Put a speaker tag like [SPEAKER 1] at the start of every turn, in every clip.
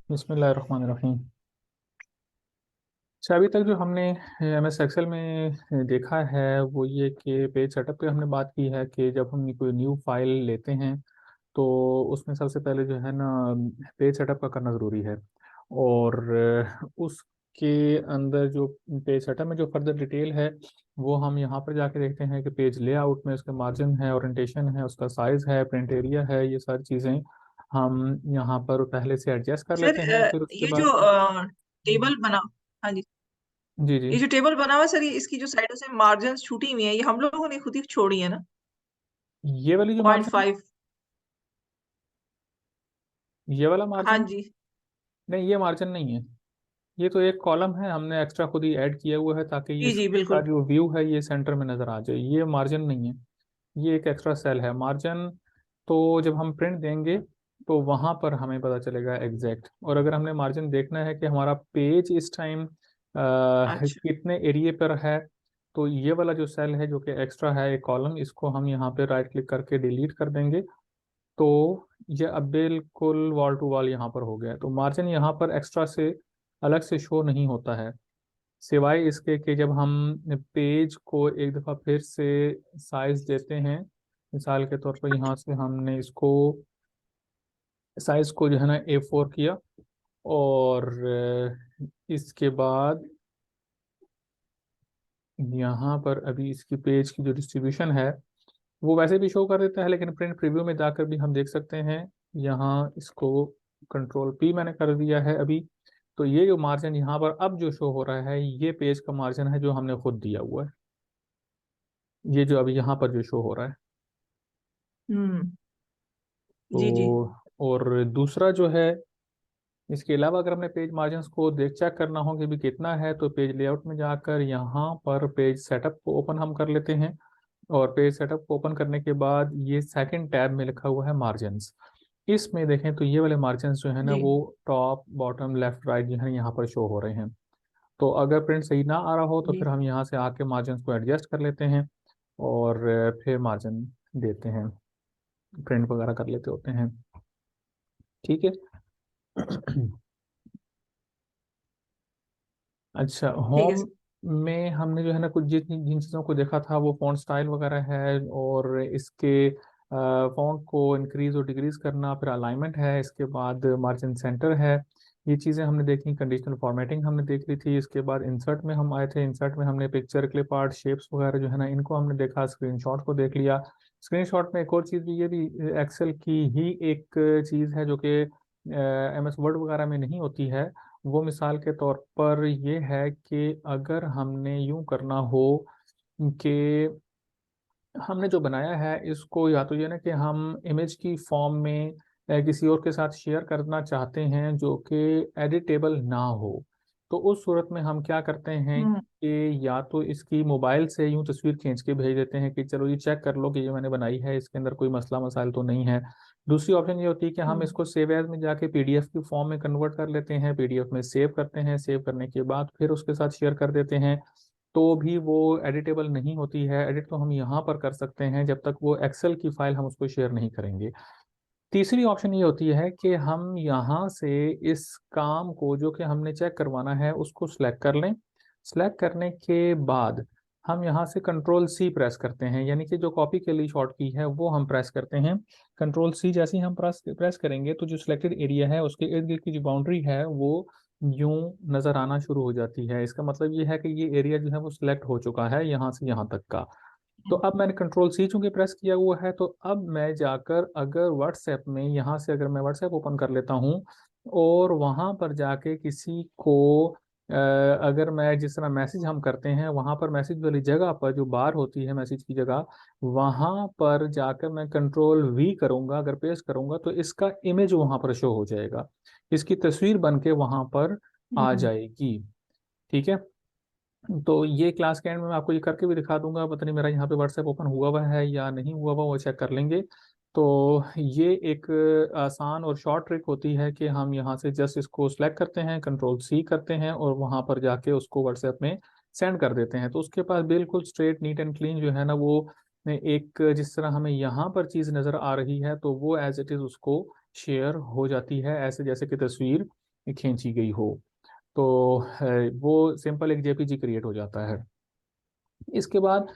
[SPEAKER 1] बिस्मिल्लाहिर्रहमानिर्रहीम। अच्छा, अभी तक जो हमने एम एस एक्सेल में देखा है वो ये कि पेज सेटअप पे हमने बात की है कि जब हम कोई न्यू फाइल लेते हैं तो उसमें सबसे पहले जो है ना पेज सेटअप का करना ज़रूरी है। और उसके अंदर जो पेज सेटअप में जो फर्दर डिटेल है वो हम यहाँ पर जाके देखते हैं कि पेज लेआउट में उसका मार्जिन है, ओरिएंटेशन है, उसका साइज़ है, प्रिंट एरिया है, ये सारी चीज़ें हम यहाँ पर पहले से एडजस्ट कर
[SPEAKER 2] सर
[SPEAKER 1] लेते हैं। फिर उसके
[SPEAKER 2] ये जो
[SPEAKER 1] बाद
[SPEAKER 2] टेबल बना, हाँ जी,
[SPEAKER 1] जी जी,
[SPEAKER 2] ये जो टेबल बना हुआ है सर, ये इसकी जो साइडों से मार्जिन छूटी हुई है, ये हम लोगों ने खुद ही छोड़ी है ना?
[SPEAKER 1] ये वाली जो
[SPEAKER 2] पॉइंट
[SPEAKER 1] मार्जिन,
[SPEAKER 2] फाइव
[SPEAKER 1] ये वाला
[SPEAKER 2] हाँ
[SPEAKER 1] मार्जिन,
[SPEAKER 2] जी।
[SPEAKER 1] नहीं ये मार्जिन नहीं है। ये तो एक कॉलम है, हमने एक्स्ट्रा खुद ही ऐड किया हुआ है ताकि ये
[SPEAKER 2] जी जी
[SPEAKER 1] इसका
[SPEAKER 2] बिल्कुल।
[SPEAKER 1] जो व्यू है ये सेंटर में नज़र आ जाए। ये मार्जिन नहीं है, ये एक एक्स्ट्रा सेल है। मार्जिन तो जब हम प्रिंट देंगे तो वहाँ पर हमें पता चलेगा एग्जैक्ट। और अगर हमने मार्जिन देखना है कि हमारा पेज इस टाइम
[SPEAKER 2] अच्छा।
[SPEAKER 1] कितने एरिए पर है, तो ये वाला जो सेल है जो कि एक्स्ट्रा है एक कॉलम, इसको हम यहाँ पे राइट क्लिक करके डिलीट कर देंगे। तो ये अब बिल्कुल वॉल टू वॉल यहाँ पर हो गया है। तो मार्जिन यहाँ पर एक्स्ट्रा से अलग से शो नहीं होता है, सिवाय इसके कि जब हम पेज को एक दफ़ा फिर से साइज देते हैं। मिसाल के तौर पर यहाँ से हमने इसको साइज को जो है ना A4 किया, और इसके बाद यहाँ पर अभी इसकी पेज की जो डिस्ट्रीब्यूशन है वो वैसे भी शो कर देता है, लेकिन प्रिंट प्रीव्यू में जाकर भी हम देख सकते हैं। यहाँ इसको कंट्रोल P मैंने कर दिया है अभी। तो ये जो मार्जिन यहाँ पर अब जो शो हो रहा है ये पेज का मार्जिन है जो हमने खुद दिया हुआ है, ये जो अभी यहाँ पर जो शो हो रहा है।
[SPEAKER 2] हम्म। जी जी।
[SPEAKER 1] तो और दूसरा जो है, इसके अलावा अगर हमने पेज मार्जिन को देख चेक करना हो कि भी कितना है, तो पेज लेआउट में जाकर यहाँ पर पेज सेटअप को ओपन हम कर लेते हैं। और पेज सेटअप को ओपन करने के बाद ये सेकंड टैब में लिखा हुआ है मार्जिन्स। इसमें देखें तो ये वाले मार्जिन्स जो है ना
[SPEAKER 2] जी
[SPEAKER 1] वो टॉप बॉटम लेफ्ट राइट जो है यहाँ पर शो हो रहे हैं। तो अगर प्रिंट सही ना आ रहा हो तो
[SPEAKER 2] जी।
[SPEAKER 1] फिर हम यहाँ से आके मार्जिन्स को एडजस्ट कर लेते हैं और फिर मार्जिन देते हैं, प्रिंट वगैरह कर लेते होते हैं। ठीक है। अच्छा,
[SPEAKER 2] ठीक है
[SPEAKER 1] होम
[SPEAKER 2] सर।
[SPEAKER 1] में हमने जो है ना कुछ जिन जिन चीज़ों को देखा था वो फॉन्ट स्टाइल वगैरह है, और इसके फॉन्ट को इंक्रीज और डिक्रीज करना, फिर अलाइनमेंट है, इसके बाद मार्जिन सेंटर है। ये चीज़ें हमने देखी। कंडीशनल फॉर्मेटिंग हमने देख ली थी। इसके बाद इंसर्ट में हम आए थे। इंसर्ट में हमने पिक्चर, क्लिप आर्ट, शेप्स वगैरह जो है ना इनको हमने देखा। स्क्रीनशॉट को देख लिया। स्क्रीनशॉट में एक और चीज़ भी, ये भी एक्सेल की ही एक चीज़ है जो कि MS वर्ड वगैरह में नहीं होती है। वो मिसाल के तौर पर ये है कि अगर हमने यूं करना हो कि हमने जो बनाया है इसको या तो ये ना कि हम इमेज की फॉर्म में किसी और के साथ शेयर करना चाहते हैं जो कि एडिटेबल ना हो, तो उस सूरत में हम क्या करते हैं
[SPEAKER 2] हम्म
[SPEAKER 1] कि या तो इसकी मोबाइल से यूं तस्वीर खींच के भेज देते हैं कि चलो ये चेक कर लो कि ये मैंने बनाई है, इसके अंदर कोई मसला मसाइल तो नहीं है। दूसरी ऑप्शन ये होती है कि हम
[SPEAKER 2] हम्म
[SPEAKER 1] इसको सेव एज में जाके PDF की फॉर्म में कन्वर्ट कर लेते हैं, PDF में सेव करते हैं, सेव करने के बाद फिर उसके साथ शेयर कर देते हैं। तो भी वो एडिटेबल नहीं होती है। एडिट तो हम यहाँ पर कर सकते हैं जब तक वो एक्सेल की फाइल हम उसको शेयर नहीं करेंगे। तीसरी ऑप्शन ये होती है कि हम यहाँ से इस काम को जो कि हमने चेक करवाना है उसको सिलेक्ट कर लें। सिलेक्ट करने के बाद हम यहाँ से कंट्रोल C प्रेस करते हैं, यानी कि जो कॉपी के लिए शॉर्ट की है वो हम प्रेस करते हैं। कंट्रोल C जैसे ही हम प्रेस प्रेस करेंगे तो जो सिलेक्टेड एरिया है उसके इर्द गिर्द की जो बाउंड्री है वो यूं नज़र आना शुरू हो जाती है। इसका मतलब ये है कि ये एरिया जो है वो सिलेक्ट हो चुका है यहाँ से यहाँ तक का। तो अब मैंने कंट्रोल C चूंकि प्रेस किया हुआ है, तो अब मैं जाकर अगर व्हाट्सएप में यहाँ से अगर मैं व्हाट्सएप ओपन कर लेता हूँ और वहाँ पर जाके किसी को अगर मैं जिस तरह मैसेज हम करते हैं वहाँ पर मैसेज वाली जगह पर जो बार होती है मैसेज की जगह, वहाँ पर जाकर मैं कंट्रोल V करूँगा, अगर पेस्ट करूँगा तो इसका इमेज वहाँ पर शो हो जाएगा, इसकी तस्वीर बन के वहाँ पर आ
[SPEAKER 2] हम्म।
[SPEAKER 1] जाएगी। ठीक है। तो ये क्लास के एंड में मैं आपको ये करके भी दिखा दूंगा। पता नहीं मेरा यहाँ पे व्हाट्सएप ओपन हुआ हुआ है या नहीं हुआ हुआ, वो चेक कर लेंगे। तो ये एक आसान और शॉर्ट ट्रिक होती है कि हम यहाँ से जस्ट इसको सिलेक्ट करते हैं, कंट्रोल C करते हैं और वहाँ पर जाके उसको व्हाट्सएप में सेंड कर देते हैं। तो उसके पास बिल्कुल स्ट्रेट नीट एंड क्लीन जो है ना वो एक जिस तरह हमें यहाँ पर चीज़ नज़र आ रही है तो वो एज इट इज़ उसको शेयर हो जाती है, ऐसे जैसे कि तस्वीर खींची गई हो। तो वो सिंपल एक जेपीजी क्रिएट हो जाता है। इसके बाद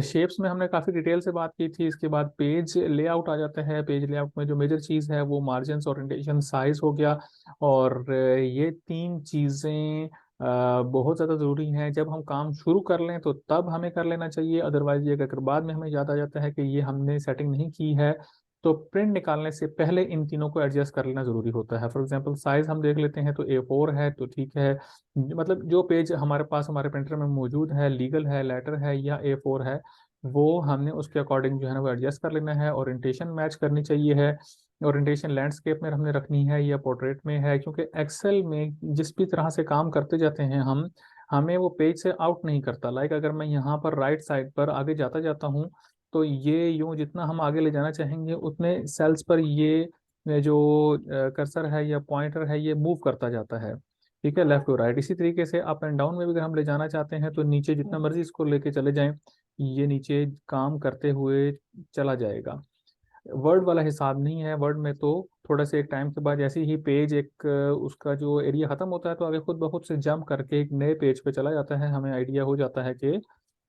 [SPEAKER 1] शेप्स में हमने काफ़ी डिटेल से बात की थी। इसके बाद पेज लेआउट आ जाता है। पेज लेआउट में जो मेजर चीज़ है वो मार्जिन, ओरिएंटेशन, साइज हो गया। और ये तीन चीज़ें बहुत ज़्यादा ज़रूरी हैं। जब हम काम शुरू कर लें तो तब हमें कर लेना चाहिए, अदरवाइज ये अगर बाद में हमें याद आ जाता है कि ये हमने सेटिंग नहीं की है, तो प्रिंट निकालने से पहले इन तीनों को एडजस्ट कर लेना ज़रूरी होता है। फॉर एग्जांपल साइज़ हम देख लेते हैं, तो A4 है तो ठीक है। मतलब जो पेज हमारे पास हमारे प्रिंटर में मौजूद है, लीगल है, लेटर है या A4 है, वो हमने उसके अकॉर्डिंग जो है ना वो एडजस्ट कर लेना है। ओरिएंटेशन मैच करनी चाहिए है। ओरिएंटेशन लैंडस्केप में हमने रखनी है या पोर्ट्रेट में है, क्योंकि एक्सेल में जिस भी तरह से काम करते जाते हैं हम, हमें वो पेज से आउट नहीं करता। लाइक अगर मैं यहाँ पर राइट साइड पर आगे जाता जाता हूँ, तो ये यूं जितना हम आगे ले जाना चाहेंगे उतने सेल्स पर ये जो कर्सर है या पॉइंटर है ये मूव करता जाता है। ठीक है, लेफ्ट टू राइट। इसी तरीके से अप एंड डाउन में भी अगर हम ले जाना चाहते हैं तो नीचे जितना मर्जी इसको लेके चले जाएं, ये नीचे काम करते हुए चला जाएगा। वर्ड वाला हिसाब नहीं है। वर्ड में तो थोड़ा से एक टाइम के बाद जैसे ही पेज एक उसका जो एरिया खत्म होता है तो आगे खुद ब खुद से जंप करके एक नए पेज पे चला जाता है। हमें आइडिया हो जाता है कि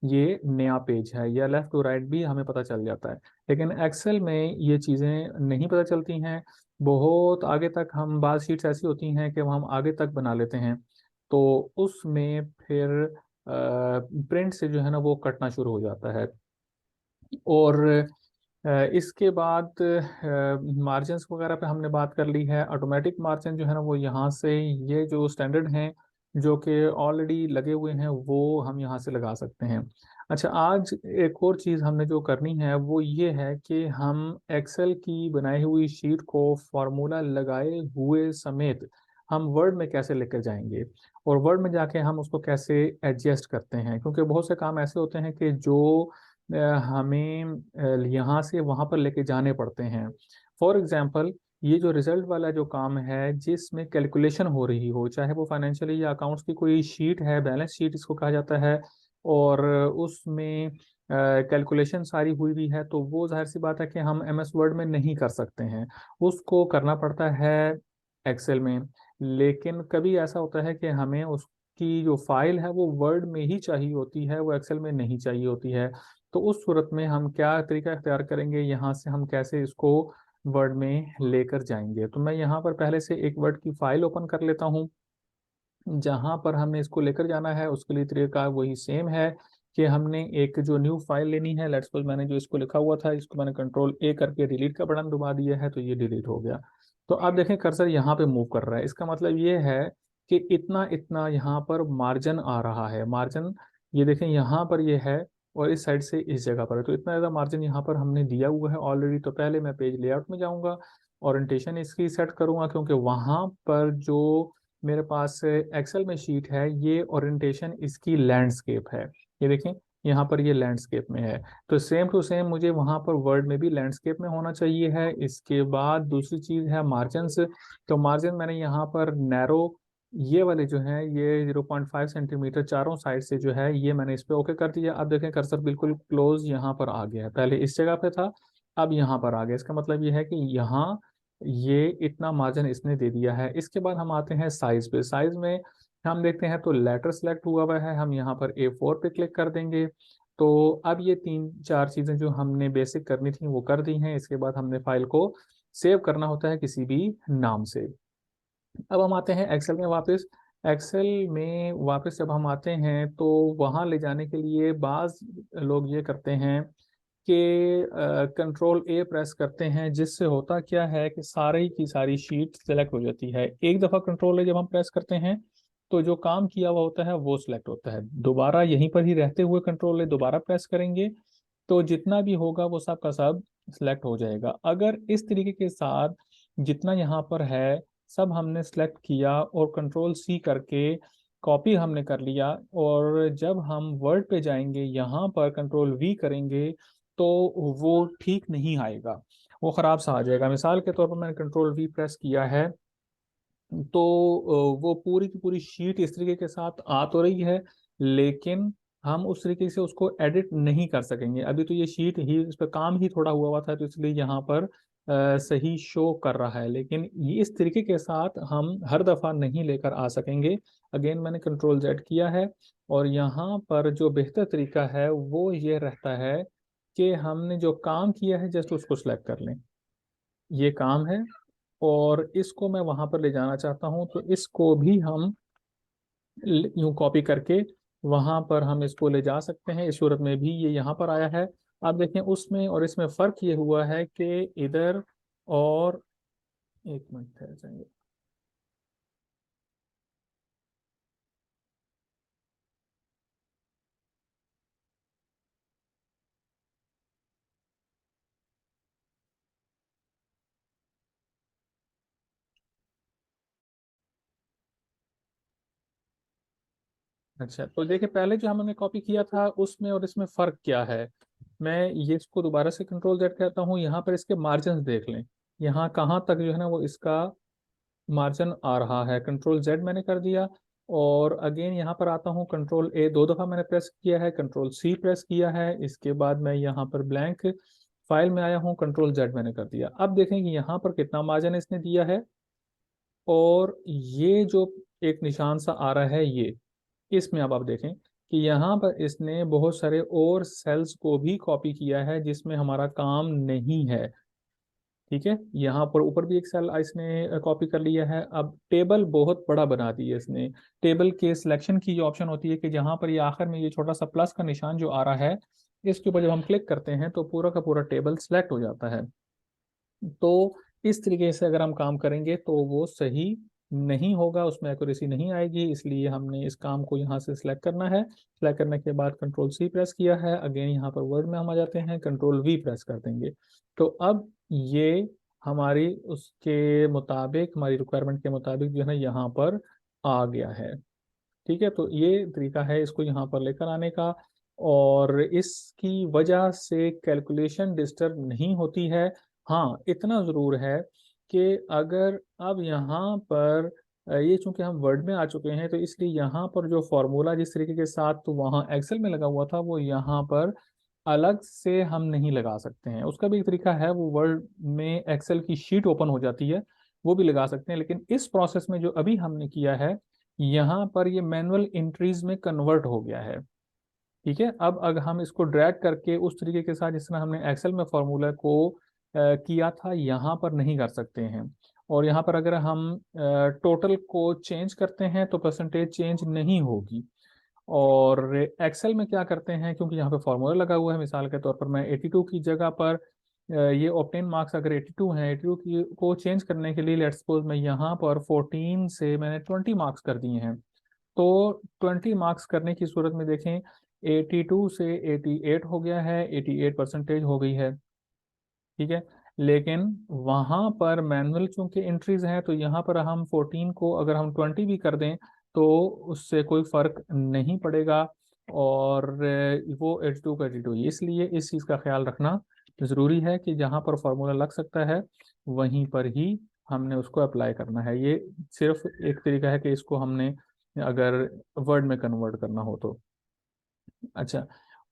[SPEAKER 1] ये नया पेज है, या लेफ्ट टू राइट भी हमें पता चल जाता है। लेकिन एक्सेल में ये चीज़ें नहीं पता चलती हैं। बहुत आगे तक हम, बाज़ शीट्स ऐसी होती हैं कि वो हम आगे तक बना लेते हैं, तो उसमें फिर प्रिंट से जो है ना वो कटना शुरू हो जाता है। और इसके बाद मार्जिन्स वगैरह पे हमने बात कर ली है। ऑटोमेटिक मार्जिन जो है ना वो यहाँ से, ये जो स्टैंडर्ड हैं जो कि ऑलरेडी लगे हुए हैं, वो हम यहाँ से लगा सकते हैं। अच्छा, आज एक और चीज़ हमने जो करनी है वो ये है कि हम एक्सेल की बनाई हुई शीट को फार्मूला लगाए हुए समेत हम वर्ड में कैसे लेकर जाएंगे, और वर्ड में जाके हम उसको कैसे एडजस्ट करते हैं। क्योंकि बहुत से काम ऐसे होते हैं कि जो हमें यहाँ से वहाँ पर लेके जाने पड़ते हैं। फॉर एग्जांपल, ये जो रिजल्ट वाला जो काम है जिसमें कैलकुलेशन हो रही हो, चाहे वो फाइनेंशियली या अकाउंट्स की कोई शीट है, बैलेंस शीट इसको कहा जाता है, और उसमें कैलकुलेशन सारी हुई भी है, तो वो जाहिर सी बात है कि हम MS वर्ड में नहीं कर सकते हैं, उसको करना पड़ता है एक्सेल में। लेकिन कभी ऐसा होता है कि हमें उसकी जो फाइल है वो वर्ड में ही चाहिए होती है, वो एक्सेल में नहीं चाहिए होती है। तो उस सूरत में हम क्या तरीका इख्तियार करेंगे, यहाँ से हम कैसे इसको वर्ड में लेकर जाएंगे। तो मैं यहाँ पर पहले से एक वर्ड की फाइल ओपन कर लेता हूँ जहाँ पर हमने इसको लेकर जाना है। उसके लिए तरीका वही सेम है कि हमने एक जो न्यू फाइल लेनी है। लेट्स सपोज मैंने जो इसको लिखा हुआ था, इसको मैंने Ctrl+A करके डिलीट का बटन दबा दिया है, तो ये डिलीट हो गया। तो आप देखें कर्सर यहाँ पे मूव कर रहा है। इसका मतलब ये है कि इतना इतना यहाँ पर मार्जिन आ रहा है। मार्जिन ये देखें यहाँ पर ये है, और इस साइड से इस जगह पर है, तो इतना ज़्यादा मार्जिन यहाँ पर हमने दिया हुआ है ऑलरेडी। तो पहले मैं पेज लेआउट में जाऊँगा, ओरिएंटेशन इसकी सेट करूँगा, क्योंकि वहाँ पर जो मेरे पास एक्सेल में शीट है, ये ओरिएंटेशन इसकी लैंडस्केप है। ये देखें यहाँ पर ये लैंडस्केप में है, तो सेम टू सेम मुझे वहाँ पर वर्ड में भी लैंडस्केप में होना चाहिए है। इसके बाद दूसरी चीज़ है मार्जिन। तो मार्जिन मैंने यहाँ पर नैरो, ये वाले जो हैं ये 0.5 सेंटीमीटर चारों साइड से जो है, ये मैंने इस पे ओके कर दिया। अब देखें कर्सर बिल्कुल क्लोज यहाँ पर आ गया है, पहले इस जगह पे था, अब यहाँ पर आ गया। इसका मतलब ये है कि यहाँ ये इतना मार्जिन इसने दे दिया है। इसके बाद हम आते हैं साइज पे। साइज में हम देखते हैं तो लेटर सेलेक्ट हुआ हुआ है, हम यहाँ पर A4 पे क्लिक कर देंगे। तो अब ये तीन चार चीज़ें जो हमने बेसिक करनी थी वो कर दी हैं। इसके बाद हमने फाइल को सेव करना होता है किसी भी नाम से। अब हम आते हैं एक्सेल में वापस। एक्सेल में वापस जब हम आते हैं तो वहाँ ले जाने के लिए बाज़ लोग ये करते हैं कि Ctrl+A प्रेस करते हैं, जिससे होता क्या है कि सारी की सारी शीट सेलेक्ट हो जाती है। एक दफ़ा Ctrl+A जब हम प्रेस करते हैं तो जो काम किया हुआ होता है वो सिलेक्ट होता है। दोबारा यहीं पर ही रहते हुए Ctrl+A दोबारा प्रेस करेंगे तो जितना भी होगा वो सब का सब सिलेक्ट हो जाएगा। अगर इस तरीके के साथ जितना यहाँ पर है सब हमने सेलेक्ट किया और Ctrl+C करके कॉपी हमने कर लिया, और जब हम वर्ड पे जाएंगे यहाँ पर Ctrl+V करेंगे तो वो ठीक नहीं आएगा, वो ख़राब सा आ जाएगा। मिसाल के तौर पर मैंने Ctrl+V प्रेस किया है, तो वो पूरी की पूरी शीट इस तरीके के साथ आ तो रही है, लेकिन हम उस तरीके से उसको एडिट नहीं कर सकेंगे। अभी तो ये शीट ही, इस पर काम ही थोड़ा हुआ हुआ था, तो इसलिए यहाँ पर सही शो कर रहा है, लेकिन ये इस तरीके के साथ हम हर दफ़ा नहीं लेकर आ सकेंगे। अगेन मैंने कंट्रोल जेड किया है, और यहाँ पर जो बेहतर तरीका है वो ये रहता है कि हमने जो काम किया है जस्ट उसको सिलेक्ट कर लें। ये काम है और इसको मैं वहां पर ले जाना चाहता हूं, तो इसको भी हम यूं कॉपी करके वहां पर हम इसको ले जा सकते हैं। इस सूरत में भी ये यहाँ पर आया है। आप देखें उसमें और इसमें फ़र्क ये हुआ है कि इधर और, एक मिनट ठहर जाएंगे। अच्छा, तो देखिए पहले जो हमने कॉपी किया था उसमें और इसमें फ़र्क क्या है। मैं ये इसको दोबारा से कंट्रोल जेड कहता हूँ। यहाँ पर इसके मार्जिन देख लें, यहाँ कहाँ तक जो है ना वो इसका मार्जिन आ रहा है। कंट्रोल जेड मैंने कर दिया, और अगेन यहाँ पर आता हूँ, कंट्रोल ए दो दफ़ा मैंने प्रेस किया है, कंट्रोल सी प्रेस किया है, इसके बाद मैं यहाँ पर ब्लैंक फाइल में आया हूँ, कंट्रोल जेड मैंने कर दिया। अब देखें कि यहाँ पर कितना मार्जिन इसने दिया है, और ये जो एक निशान सा आ रहा है ये, इसमें अब आप देखें कि यहाँ पर इसने बहुत सारे और सेल्स को भी कॉपी किया है जिसमें हमारा काम नहीं है। ठीक है, यहाँ पर ऊपर भी एक सेल इसने कॉपी कर लिया है। अब टेबल बहुत बड़ा बना दिया इसने। टेबल के सिलेक्शन की जो ऑप्शन होती है कि जहाँ पर ये आखिर में ये छोटा सा प्लस का निशान जो आ रहा है, इसके ऊपर जब हम क्लिक करते हैं तो पूरा का पूरा टेबल सेलेक्ट हो जाता है। तो इस तरीके से अगर हम काम करेंगे तो वो सही नहीं होगा, उसमें एक्यूरेसी नहीं आएगी। इसलिए हमने इस काम को यहाँ से सिलेक्ट करना है। सिलेक्ट करने के बाद कंट्रोल सी प्रेस किया है, अगेन यहाँ पर वर्ड में हम आ जाते हैं, कंट्रोल वी प्रेस कर देंगे। तो अब ये हमारी उसके मुताबिक, हमारी रिक्वायरमेंट के मुताबिक जो है ना यहाँ पर आ गया है। ठीक है, तो ये तरीका है इसको यहाँ पर लेकर आने का, और इसकी वजह से कैलकुलेशन डिस्टर्ब नहीं होती है। हाँ, इतना ज़रूर है कि अगर अब यहाँ पर ये चूंकि हम वर्ड में आ चुके हैं, तो इसलिए यहाँ पर जो फॉर्मूला जिस तरीके के साथ तो वहाँ एक्सेल में लगा हुआ था, वो यहाँ पर अलग से हम नहीं लगा सकते हैं। उसका भी एक तरीका है, वो वर्ड में एक्सेल की शीट ओपन हो जाती है, वो भी लगा सकते हैं। लेकिन इस प्रोसेस में जो अभी हमने किया है, यहाँ पर ये मैनुअल एंट्रीज में कन्वर्ट हो गया है। ठीक है, अब अगर हम इसको ड्रैग करके उस तरीके के साथ जिस तरह हमने एक्सेल में फॉर्मूला को किया था, यहाँ पर नहीं कर सकते हैं। और यहाँ पर अगर हम टोटल को चेंज करते हैं तो परसेंटेज चेंज नहीं होगी। और एक्सेल में क्या करते हैं, क्योंकि यहाँ पे फॉर्मूला लगा हुआ है, मिसाल के तौर पर मैं 82 की जगह पर ये ऑप्टेन मार्क्स अगर 82 हैं, 82 की को चेंज करने के लिए लेट्स सपोज मैं यहाँ पर 14 से मैंने 20 मार्क्स कर दिए हैं। तो 20 मार्क्स करने की सूरत में देखें, 82 से 88 हो गया है, 88 परसेंटेज हो गई है। ठीक है, लेकिन वहां पर मैनुअल चूंकि एंट्रीज हैं, तो यहाँ पर हम 14 को अगर हम 20 भी कर दें तो उससे कोई फर्क नहीं पड़ेगा। और वो 82 का 82, इसलिए इस चीज़ का ख्याल रखना ज़रूरी है कि जहाँ पर फॉर्मूला लग सकता है वहीं पर ही हमने उसको अप्लाई करना है। ये सिर्फ एक तरीका है कि इसको हमने अगर वर्ड में कन्वर्ट करना हो तो। अच्छा,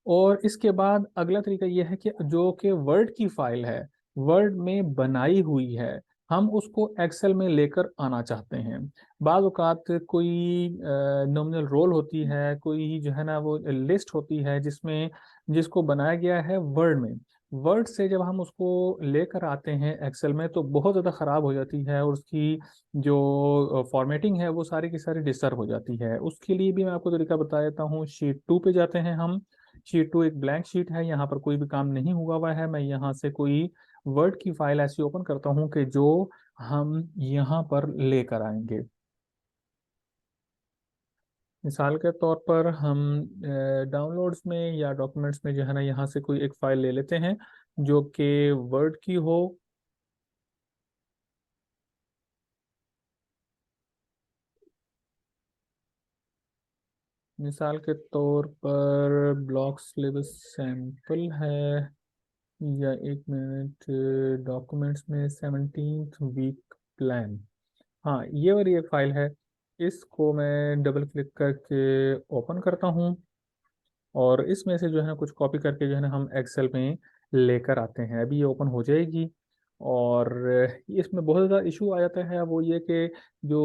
[SPEAKER 1] और इसके बाद अगला तरीका यह है कि जो कि वर्ड की फाइल है, वर्ड में बनाई हुई है, हम उसको एक्सेल में लेकर आना चाहते हैं। बाज़ औक़ात कोई नॉमिनल रोल होती है, कोई जो है ना वो लिस्ट होती है जिसमें जिसको बनाया गया है वर्ड में। वर्ड से जब हम उसको लेकर आते हैं एक्सेल में तो बहुत ज़्यादा ख़राब हो जाती है, और उसकी जो फॉर्मेटिंग है वो सारी की सारी डिस्टर्ब हो जाती है। उसके लिए भी मैं आपको तरीका बता देता हूँ। शीट 2 पे जाते हैं हम। शीट 2 एक ब्लैंक शीट है, यहाँ पर कोई भी काम नहीं हुआ है। मैं यहाँ से कोई वर्ड की फाइल ऐसी ओपन करता हूँ कि जो हम यहाँ पर लेकर आएंगे। मिसाल के तौर पर हम डाउनलोड्स में या डॉक्यूमेंट्स में जो है ना यहाँ से कोई एक फाइल ले लेते हैं जो कि वर्ड की हो। मिसाल के तौर पर ब्लॉक सिलेबस सैंपल है, या एक मिनट, डॉक्यूमेंट्स में 17th वीक प्लान। हाँ, ये वाली एक फाइल है। इसको मैं डबल क्लिक करके ओपन करता हूँ, और इसमें से जो है ना कुछ कॉपी करके जो है ना हम एक्सेल में लेकर आते हैं। अभी ये ओपन हो जाएगी, और इसमें बहुत ज़्यादा इशू आ जाता है वो ये कि जो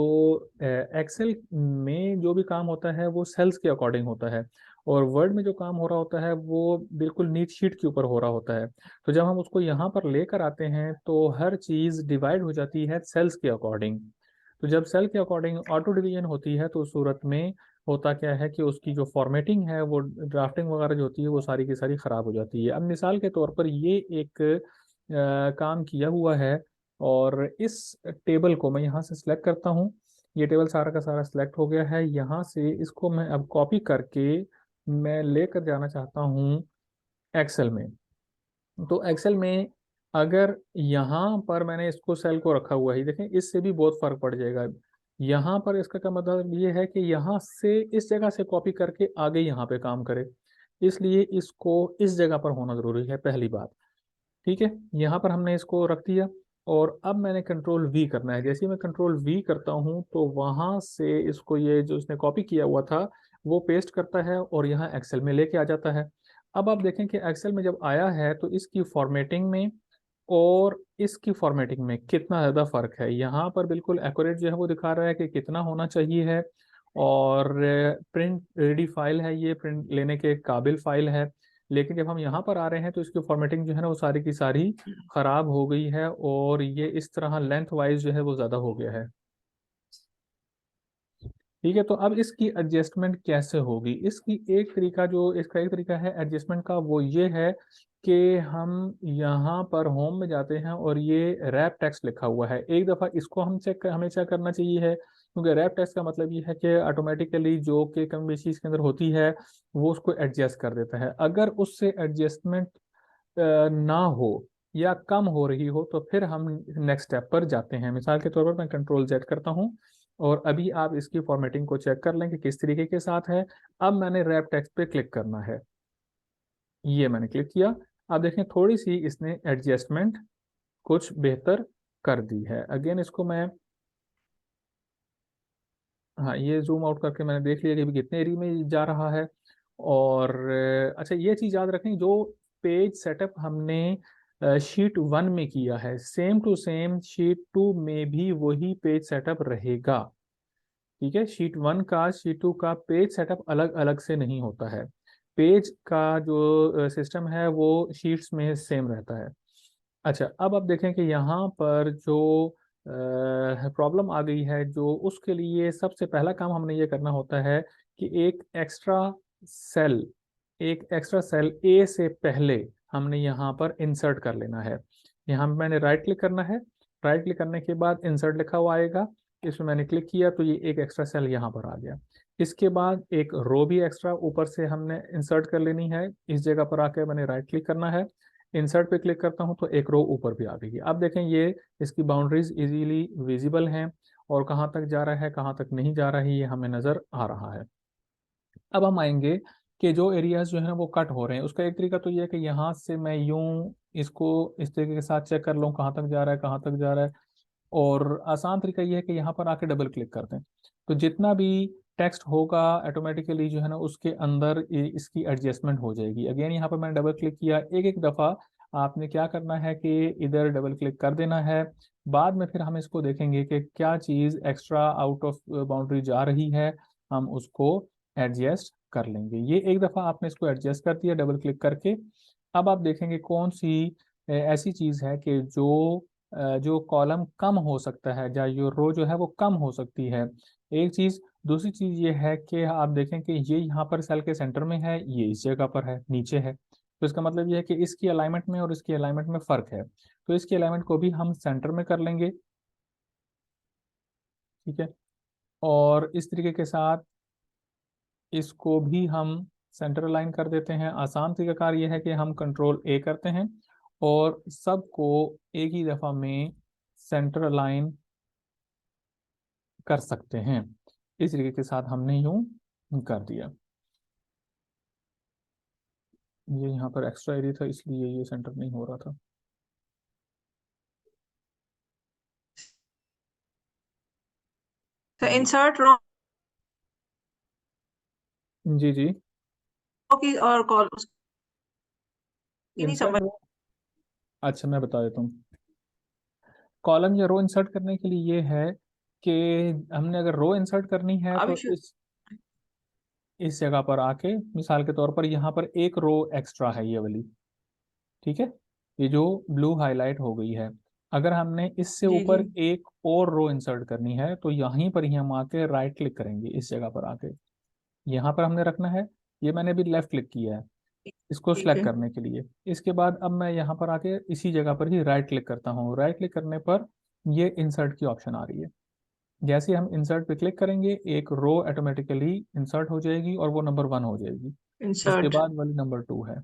[SPEAKER 1] एक्सेल में जो भी काम होता है वो सेल्स के अकॉर्डिंग होता है, और वर्ड में जो काम हो रहा होता है वो बिल्कुल नीट शीट के ऊपर हो रहा होता है। तो जब हम उसको यहाँ पर लेकर आते हैं तो हर चीज़ डिवाइड हो जाती है सेल्स के अकॉर्डिंग। तो जब सेल के अकॉर्डिंग ऑटो डिवीजन होती है तो उस सूरत में होता क्या है कि उसकी जो फॉर्मेटिंग है, वो ड्राफ्टिंग वगैरह जो होती है वो सारी की सारी ख़राब हो जाती है। अब मिसाल के तौर पर ये एक काम किया हुआ है, और इस टेबल को मैं यहाँ से सिलेक्ट करता हूँ। ये टेबल सारा का सारा सिलेक्ट हो गया है। यहाँ से इसको मैं अब कॉपी करके मैं लेकर जाना चाहता हूँ एक्सेल में। तो एक्सेल में अगर यहाँ पर मैंने इसको सेल को रखा हुआ है, देखें इससे भी बहुत फर्क पड़ जाएगा। यहाँ पर इसका क्या मतलब ये है कि यहाँ से इस जगह से कॉपी करके आगे यहाँ पे काम करे, इसलिए इसको इस जगह पर होना जरूरी है, पहली बात। ठीक है, यहाँ पर हमने इसको रख दिया, और अब मैंने कंट्रोल वी करना है। जैसे ही मैं कंट्रोल वी करता हूँ तो वहाँ से इसको ये जो इसने कॉपी किया हुआ था वो पेस्ट करता है और यहाँ एक्सेल में लेके आ जाता है। अब आप देखें कि एक्सेल में जब आया है तो इसकी फॉर्मेटिंग में और इसकी फॉर्मेटिंग में कितना ज़्यादा फर्क है। यहाँ पर बिल्कुल एक्यूरेट जो है वो दिखा रहा है कि कितना होना चाहिए है, और प्रिंट रेडी फाइल है, ये प्रिंट लेने के काबिल फाइल है। लेकिन जब हम यहाँ पर आ रहे हैं तो इसकी फॉर्मेटिंग जो है ना वो सारी की सारी खराब हो गई है, और ये इस तरह लेंथ वाइज जो है वो ज़्यादा हो गया है। ठीक है, तो अब इसकी एडजस्टमेंट कैसे होगी? इसका एक तरीका है एडजस्टमेंट का, वो ये है कि हम यहाँ पर होम में जाते हैं और ये रैप टेक्स्ट लिखा हुआ है, एक दफ़ा इसको हमें चेक करना चाहिए है, क्योंकि रैप टेक्स्ट का मतलब ये है कि ऑटोमेटिकली जो कि कम बेशी इसके अंदर होती है वो उसको एडजस्ट कर देता है। अगर उससे एडजस्टमेंट ना हो या कम हो रही हो तो फिर हम नेक्स्ट स्टेप पर जाते हैं। मिसाल के तौर पर मैं कंट्रोल जेड करता हूं, और अभी आप इसकी फॉर्मेटिंग को चेक कर लें कि किस तरीके के साथ है। अब मैंने रैप टेक्स्ट पे क्लिक करना है, ये मैंने क्लिक किया। अब देखें थोड़ी सी इसने एडजस्टमेंट कुछ बेहतर कर दी है। अगेन इसको मैं, हाँ, ये जूम आउट करके मैंने देख लिया कि अभी कितने एरिया में जा रहा है। और अच्छा, ये चीज़ याद रखें, जो पेज सेटअप हमने शीट 1 में किया है सेम टू सेम शीट 2 में भी वही पेज सेटअप रहेगा। ठीक है, शीट 1 का शीट 2 का पेज सेटअप अलग अलग से नहीं होता है। पेज का जो सिस्टम है वो शीट्स में सेम रहता है। अच्छा, अब आप देखें कि यहाँ पर जो प्रॉब्लम आ गई है, जो उसके लिए सबसे पहला काम हमने ये करना होता है कि सेल एक एक्स्ट्रा सेल ए से पहले हमने यहाँ पर इंसर्ट कर लेना है। यहाँ पे मैंने राइट क्लिक करना है, राइट क्लिक करने के बाद इंसर्ट लिखा हुआ आएगा, इसमें मैंने क्लिक किया तो ये एक एक्स्ट्रा सेल यहाँ पर आ गया। इसके बाद एक रो भी एक्स्ट्रा ऊपर से हमने इंसर्ट कर लेनी है, इस जगह पर आकर मैंने राइट क्लिक करना है, इंसर्ट पे क्लिक करता हूँ तो एक रो ऊपर भी आ गई। अब देखें ये इसकी बाउंड्रीज इजीली विजिबल हैं, और कहाँ तक जा रहा है कहाँ तक नहीं जा रहा है ये हमें नज़र आ रहा है। अब हम आएंगे कि जो एरियाज जो है ना वो कट हो रहे हैं, उसका एक तरीका तो ये है कि यहाँ से मैं यूं इसको इस तरीके के साथ चेक कर लूँ कहाँ तक जा रहा है कहाँ तक जा रहा है। और आसान तरीका ये है कि यहाँ पर आके डबल क्लिक कर दें, तो जितना भी टेक्स्ट होगा ऑटोमेटिकली जो है ना उसके अंदर इसकी एडजस्टमेंट हो जाएगी। अगेन यहाँ पर मैंने डबल क्लिक किया, एक एक दफ़ा आपने क्या करना है कि इधर डबल क्लिक कर देना है। बाद में फिर हम इसको देखेंगे कि क्या चीज़ एक्स्ट्रा आउट ऑफ बाउंड्री जा रही है, हम उसको एडजस्ट कर लेंगे। ये एक दफ़ा आपने इसको एडजस्ट कर दिया डबल क्लिक करके। अब आप देखेंगे कौन सी ऐसी चीज़ है कि जो कॉलम कम हो सकता है या जो रो जो है वो कम हो सकती है, एक चीज़। दूसरी चीज़ ये है कि आप देखें कि ये यहाँ पर सेल के सेंटर में है, ये इस जगह पर है नीचे है, तो इसका मतलब ये है कि इसकी अलाइनमेंट में और इसकी अलाइनमेंट में फ़र्क है, तो इसकी अलाइनमेंट को भी हम सेंटर में कर लेंगे। ठीक है, और इस तरीके के साथ इसको भी हम सेंटर अलाइन कर देते हैं। आसान तरीकाकार ये है कि हम कंट्रोल ए करते हैं और सबको एक ही दफ़ा में सेंटर अलाइन कर सकते हैं। इस तरीके के साथ हमने यूं कर दिया। ये यहाँ पर एक्स्ट्रा एरिया था इसलिए ये सेंटर नहीं हो रहा था।
[SPEAKER 2] तो
[SPEAKER 1] जी
[SPEAKER 2] इंसर्ट रो
[SPEAKER 1] जी जी।
[SPEAKER 2] की और कॉल उसकी नहीं
[SPEAKER 1] इंसर्ट
[SPEAKER 2] समझ।
[SPEAKER 1] रो, अच्छा मैं बता देता हूँ। कॉलम या रो इंसर्ट करने के लिए ये है कि हमने अगर रो इंसर्ट करनी है
[SPEAKER 2] अभी
[SPEAKER 1] तो इस जगह पर आके, मिसाल के तौर पर यहाँ पर एक रो एक्स्ट्रा है ये वाली, ठीक है, ये जो ब्लू हाईलाइट हो गई है। अगर हमने इससे
[SPEAKER 2] जी जी।
[SPEAKER 1] ऊपर एक और रो इंसर्ट करनी है तो यहीं पर ही हम आके राइट क्लिक करेंगे, इस जगह पर आके यहाँ पर हमने रखना है। ये मैंने अभी लेफ्ट क्लिक किया है इसको
[SPEAKER 2] ठीक
[SPEAKER 1] सिलेक्ट
[SPEAKER 2] है।
[SPEAKER 1] करने के लिए। इसके बाद अब मैं यहाँ पर आके इसी जगह पर ही राइट क्लिक करता हूँ। राइट क्लिक करने पर ये इंसर्ट की ऑप्शन आ रही है। जैसे ही हम इंसर्ट पे क्लिक करेंगे एक रो ऑटोमेटिकली इंसर्ट हो जाएगी और वो नंबर 1 हो जाएगी। इसके
[SPEAKER 2] इंसर्ट।
[SPEAKER 1] बाद वाली नंबर 2 है।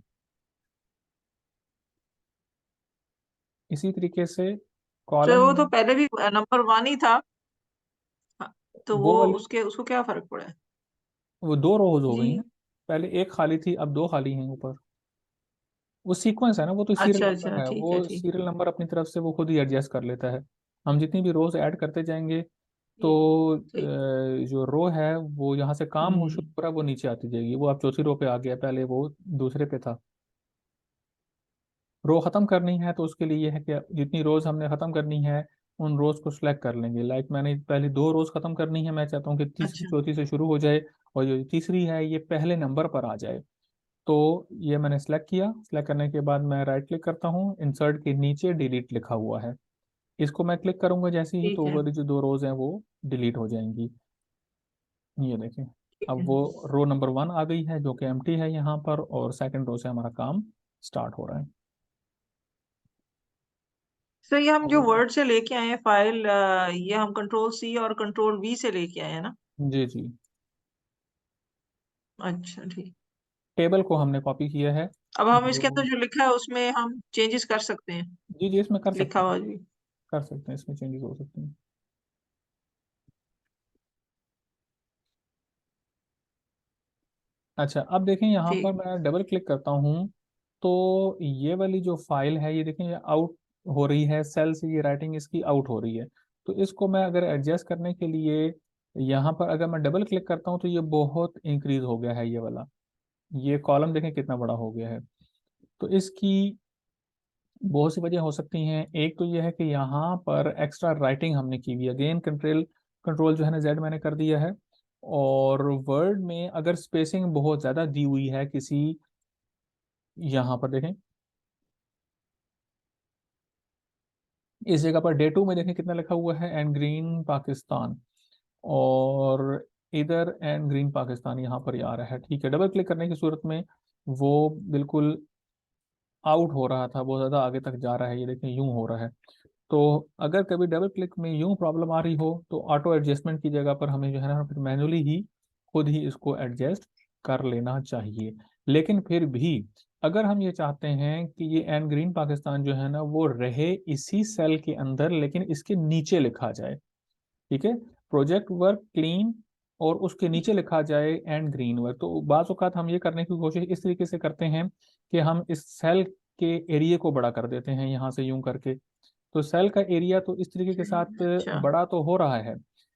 [SPEAKER 1] इसी तरीके से
[SPEAKER 2] तो
[SPEAKER 1] कॉलम,
[SPEAKER 2] वो तो पहले भी नंबर 1 ही था। हाँ, तो
[SPEAKER 1] वो
[SPEAKER 2] वो
[SPEAKER 1] वाली,
[SPEAKER 2] उसके उसको क्या फर्क पड़ा है?
[SPEAKER 1] वो 2 रोज हो गई हैं।
[SPEAKER 2] जी।
[SPEAKER 1] पहले एक खाली थी, अब 2 खाली हैं ऊपर। वो सीक्वेंस है ना, वो तो सीरियल
[SPEAKER 2] अच्छा
[SPEAKER 1] नंबर
[SPEAKER 2] अच्छा,
[SPEAKER 1] है,
[SPEAKER 2] ठीक है
[SPEAKER 1] वो
[SPEAKER 2] ठीक।
[SPEAKER 1] सीरियल नंबर अपनी तरफ से वो खुद ही एडजस्ट कर लेता है। हम जितनी भी रोज ऐड करते जाएंगे तो
[SPEAKER 2] ठीक ठीक।
[SPEAKER 1] जो रो है वो यहाँ से काम हो शुरू
[SPEAKER 2] हम्म।
[SPEAKER 1] हो रहा है वो नीचे आती जाएगी। वो अब चौथी रो पे आ गया, पहले वो दूसरे पे था। रो खत्म करनी है तो उसके लिए ये है कि जितनी रोज हमने खत्म करनी है उन रोज को सिलेक्ट कर लेंगे। लाइक मैंने पहले 2 रोज खत्म करनी है, मैं चाहता हूँ कि तीसरी
[SPEAKER 2] अच्छा।
[SPEAKER 1] चौथी से शुरू हो जाए और जो तीसरी है ये पहले नंबर पर आ जाए। तो ये मैंने सेलेक्ट किया। सेलेक्ट करने के बाद मैं राइट क्लिक करता हूँ, इंसर्ट के नीचे डिलीट लिखा हुआ है, इसको मैं क्लिक करूंगा जैसे ही,
[SPEAKER 2] ठीक
[SPEAKER 1] तो
[SPEAKER 2] है।
[SPEAKER 1] वो जो 2 रोज हैं वो डिलीट हो जाएंगी। ये देखें,
[SPEAKER 2] ठीक
[SPEAKER 1] अब
[SPEAKER 2] है।
[SPEAKER 1] वो रो नंबर 1 आ गई है जो कि एम्प्टी है यहाँ पर, और सेकंड रो से हमारा काम स्टार्ट हो रहा है।
[SPEAKER 2] सर ये हम जो
[SPEAKER 1] और
[SPEAKER 2] वर्ड से लेके आए हैं फाइल, ये हम कंट्रोल C और कंट्रोल V से लेके आए हैं ना?
[SPEAKER 1] जी जी,
[SPEAKER 2] अच्छा ठीक।
[SPEAKER 1] टेबल को हमने कॉपी किया है।
[SPEAKER 2] अब हम इसके
[SPEAKER 1] जो,
[SPEAKER 2] अंदर जो लिखा है उसमें हम चेंजेस कर सकते हैं?
[SPEAKER 1] जी जी, इसमें कर
[SPEAKER 2] लिखा
[SPEAKER 1] सकते हैं,
[SPEAKER 2] हुआ जी।
[SPEAKER 1] कर सकते हैं, इसमें चेंजेस हो सकते हैं। अच्छा, अब देखें यहाँ पर
[SPEAKER 2] ठीक।
[SPEAKER 1] मैं डबल क्लिक करता हूँ तो ये वाली जो फाइल है ये देखें, ये आउट हो रही है सेल से, ये राइटिंग इसकी आउट हो रही है। तो इसको मैं अगर एडजस्ट करने के लिए यहाँ पर अगर मैं डबल क्लिक करता हूँ तो ये बहुत इंक्रीज हो गया है ये वाला। ये कॉलम देखें कितना बड़ा हो गया है। तो इसकी बहुत सी वजह हो सकती हैं। एक तो ये है कि यहाँ पर एक्स्ट्रा राइटिंग हमने की हुई है। अगेन कंट्रोल कंट्रोल जो है ना जेड मैंने कर दिया है। और वर्ड में अगर स्पेसिंग बहुत ज़्यादा दी हुई है किसी, यहाँ पर देखें इस जगह पर डे 2 में देखें कितना लिखा हुआ है, एंड ग्रीन पाकिस्तान, और इधर एंड ग्रीन पाकिस्तान यहाँ पर ही आ रहा है। ठीक है, डबल क्लिक करने की सूरत में वो बिल्कुल आउट हो रहा था, बहुत ज़्यादा आगे तक जा रहा है, ये देखें यूं हो रहा है। तो अगर कभी डबल क्लिक में यूं प्रॉब्लम आ रही हो तो ऑटो एडजस्टमेंट की जगह पर हमें जो है ना फिर मैनुअली ही खुद ही इसको एडजस्ट कर लेना चाहिए। लेकिन फिर भी अगर हम ये चाहते हैं कि ये एंड ग्रीन पाकिस्तान जो है ना वो रहे इसी सेल के अंदर लेकिन इसके नीचे लिखा जाए, ठीक है, प्रोजेक्ट वर्क क्लीन और उसके नीचे लिखा जाए एंड ग्रीन वर्क, तो बाज़ औक़ात हम ये करने की कोशिश इस तरीके से करते हैं कि हम इस सेल के एरिया को बड़ा कर देते हैं यहाँ से यूं करके। तो सेल का एरिया तो इस तरीके के साथ
[SPEAKER 2] अच्छा।
[SPEAKER 1] बड़ा तो हो रहा है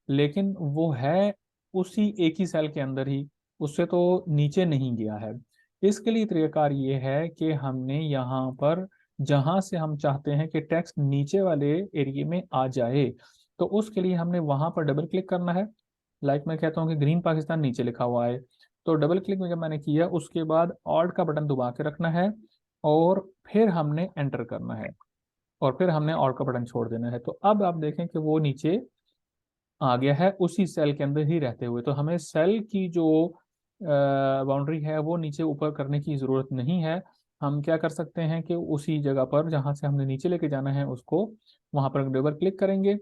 [SPEAKER 1] लेकिन वो है उसी एक ही सेल के अंदर ही, उससे तो नीचे नहीं गया है। इसके लिए तरीकाकार ये है कि हमने यहाँ पर जहाँ से हम चाहते हैं कि टेक्स्ट नीचे वाले एरिया में आ जाए तो उसके लिए हमने वहाँ पर डबल क्लिक करना है। लाइक मैं कहता हूँ कि ग्रीन पाकिस्तान नीचे लिखा हुआ है, तो डबल क्लिक में जब मैंने किया उसके बाद ऑल्ट का बटन दबा के रखना है और फिर हमने एंटर करना है और फिर हमने और का बटन छोड़ देना है। तो अब आप देखें कि वो नीचे आ गया है उसी सेल के अंदर ही रहते हुए। तो हमें सेल की जो बाउंड्री है वो नीचे ऊपर करने की ज़रूरत नहीं है। हम क्या कर सकते हैं कि उसी जगह पर जहाँ से हमने नीचे लेके जाना है उसको वहाँ पर डबल क्लिक करेंगे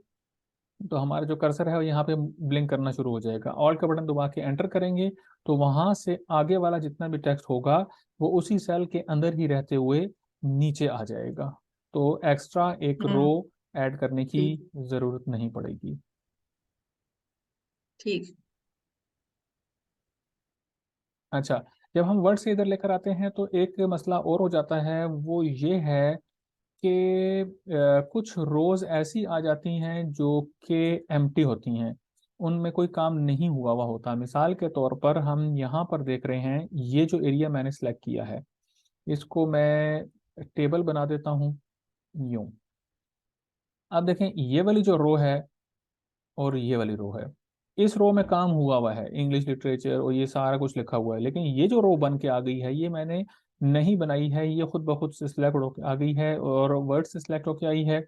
[SPEAKER 1] तो हमारा जो कर्सर है वो यहाँ पे ब्लिंक करना शुरू हो जाएगा। ऑल का बटन दबा के एंटर करेंगे तो वहाँ से आगे वाला जितना भी टेक्स्ट होगा वो उसी सेल के अंदर ही रहते हुए नीचे आ जाएगा। तो एक्स्ट्रा एक रो
[SPEAKER 2] हम्म।
[SPEAKER 1] ऐड करने की
[SPEAKER 2] ठीक।
[SPEAKER 1] ज़रूरत नहीं पड़ेगी।
[SPEAKER 2] ठीक।
[SPEAKER 1] अच्छा, जब हम वर्ड से इधर लेकर आते हैं तो एक मसला और हो जाता है, वो ये है कि कुछ रोज ऐसी आ जाती हैं जो कि एम्प्टी होती हैं, उनमें कोई काम नहीं हुआ हुआ होता। मिसाल के तौर पर हम यहाँ पर देख रहे हैं ये जो एरिया मैंने सेलेक्ट किया है इसको मैं टेबल बना देता हूँ यूं, अब देखें ये वाली जो रो है और ये वाली रो है, इस रो में काम हुआ हुआ है, इंग्लिश लिटरेचर और ये सारा कुछ लिखा हुआ है, लेकिन ये जो रो बन के आ गई है ये मैंने नहीं बनाई है, ये खुद ब खुद से सिलेक्ट होकर आ गई है और वर्ड से सिलेक्ट होकर आई है।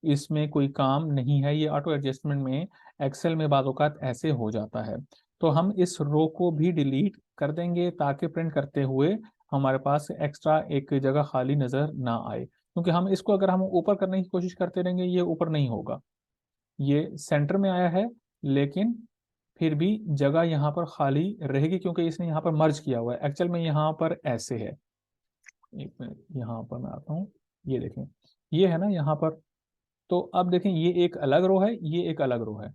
[SPEAKER 1] इसमें कोई काम नहीं है, ये ऑटो एडजस्टमेंट में एक्सेल में बाज़ औक़ात ऐसे हो जाता है। तो हम इस रो को भी डिलीट कर देंगे ताकि प्रिंट करते हुए हमारे पास एक्स्ट्रा एक जगह खाली नज़र ना आए, क्योंकि हम इसको अगर हम ऊपर करने की कोशिश करते रहेंगे ये ऊपर नहीं होगा। ये सेंटर में आया है लेकिन फिर भी जगह यहाँ पर खाली रहेगी क्योंकि इसने यहाँ पर मर्ज किया हुआ है। एक्चुअल में यहाँ पर ऐसे है, एक मिनट यहाँ पर मैं आता हूँ, ये देखें, ये है ना यहाँ पर। तो अब देखें ये एक अलग रो है, ये एक अलग रो है,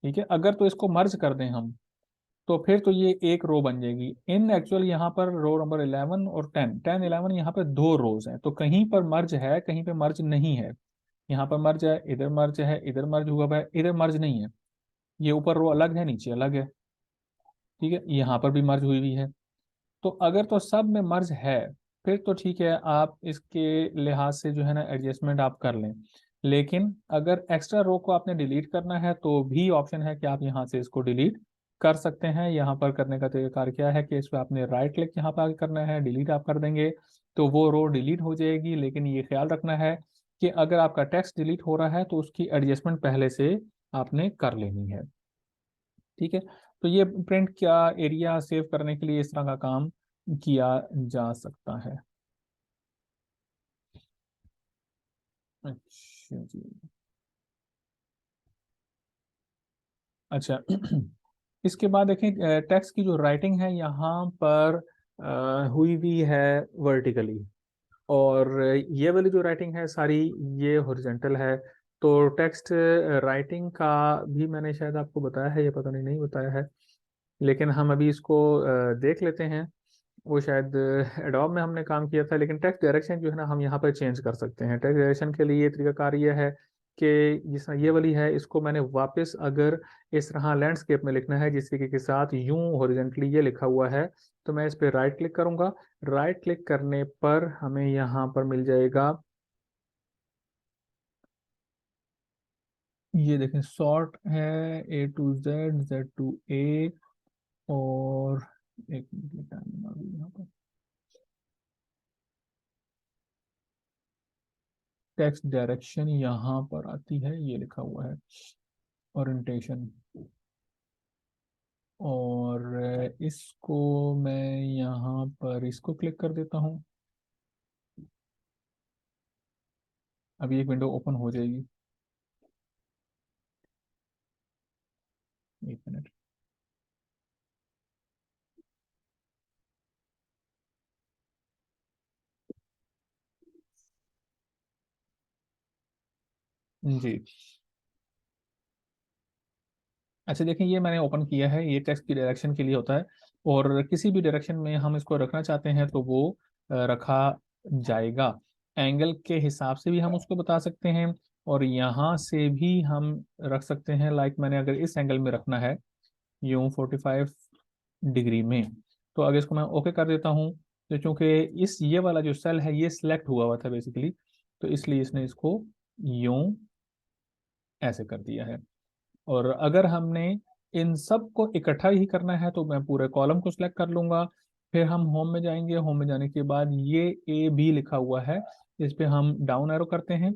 [SPEAKER 1] ठीक है। अगर तो इसको मर्ज कर दें हम तो फिर तो ये एक रो बन जाएगी। इन एक्चुअल यहाँ पर रो नंबर 11 और 10 11 यहाँ पर दो रोज हैं, तो कहीं पर मर्ज है कहीं पे मर्ज नहीं है। यहाँ पर मर्ज है, इधर मर्ज है, इधर मर्ज हुआ है, इधर मर्ज नहीं है। ये ऊपर रो अलग है, नीचे अलग है, ठीक है। यहाँ पर भी मर्ज हुई हुई है। तो अगर तो सब में मर्ज है फिर तो ठीक है, आप इसके लिहाज से जो है ना एडजस्टमेंट आप कर लें। लेकिन अगर एक्स्ट्रा रो को आपने डिलीट करना है तो भी ऑप्शन है कि आप यहाँ से इसको डिलीट कर सकते हैं। यहाँ पर करने का तरीका क्या है कि इस पर आपने राइट क्लिक यहाँ पर आगे करना है, डिलीट आप कर देंगे तो वो रो डिलीट हो जाएगी। लेकिन ये ख्याल रखना है कि अगर आपका टेक्स्ट डिलीट हो रहा है तो उसकी एडजस्टमेंट पहले से आपने कर लेनी है, ठीक है। तो ये प्रिंट क्या एरिया सेव करने के लिए इस तरह का काम किया जा सकता है। अच्छा जी, अच्छा इसके बाद देखें टेक्स्ट की जो राइटिंग है यहाँ पर हुई भी है वर्टिकली, और ये वाली जो राइटिंग है सारी ये हॉरिजॉन्टल है। तो टेक्स्ट राइटिंग का भी मैंने शायद आपको बताया है, ये पता नहीं नहीं बताया है, लेकिन हम अभी इसको देख लेते हैं। वो शायद एडोब में हमने काम किया था, लेकिन टेक्स्ट डायरेक्शन जो है ना हम यहाँ पर चेंज कर सकते हैं। टेक्स्ट डायरेक्शन के लिए तरीकाकार ये है कि जिस ये वाली है इसको मैंने वापस अगर इस तरह लैंडस्केप में लिखना है जिस तरीके के साथ यूं हॉरिजॉन्टली ये लिखा हुआ है, तो मैं इस पर राइट क्लिक करूंगा। राइट क्लिक करने पर हमें यहाँ पर मिल जाएगा, ये देखें सॉर्ट है, ए टू जेड, जेड टू ए, और एक मिनट टाइम आ गई यहाँ पर, टेक्स्ट डायरेक्शन यहाँ पर आती है, ये लिखा हुआ है ओरिएंटेशन, और इसको मैं यहाँ पर इसको क्लिक कर देता हूँ। अभी एक विंडो ओपन हो जाएगी, एक मिनट। जी, अच्छा देखिए ये मैंने ओपन किया है, ये टेक्स्ट की डायरेक्शन के लिए होता है, और किसी भी डायरेक्शन में हम इसको रखना चाहते हैं तो वो रखा जाएगा। एंगल के हिसाब से भी हम उसको बता सकते हैं और यहाँ से भी हम रख सकते हैं। लाइक मैंने अगर इस एंगल में रखना है यूं 45 डिग्री में, तो अगर इसको मैं ओके कर देता हूँ तो चूंकि इस ये वाला जो सेल है ये सिलेक्ट हुआ हुआ था बेसिकली, तो इसलिए इसने इसको यूं ऐसे कर दिया है। और अगर हमने इन सब को इकट्ठा ही करना है तो मैं पूरे कॉलम को सिलेक्ट कर लूंगा। फिर हम होम में जाएंगे, होम में जाने के बाद ये ए बी लिखा हुआ है, इस पे हम डाउन एरो करते हैं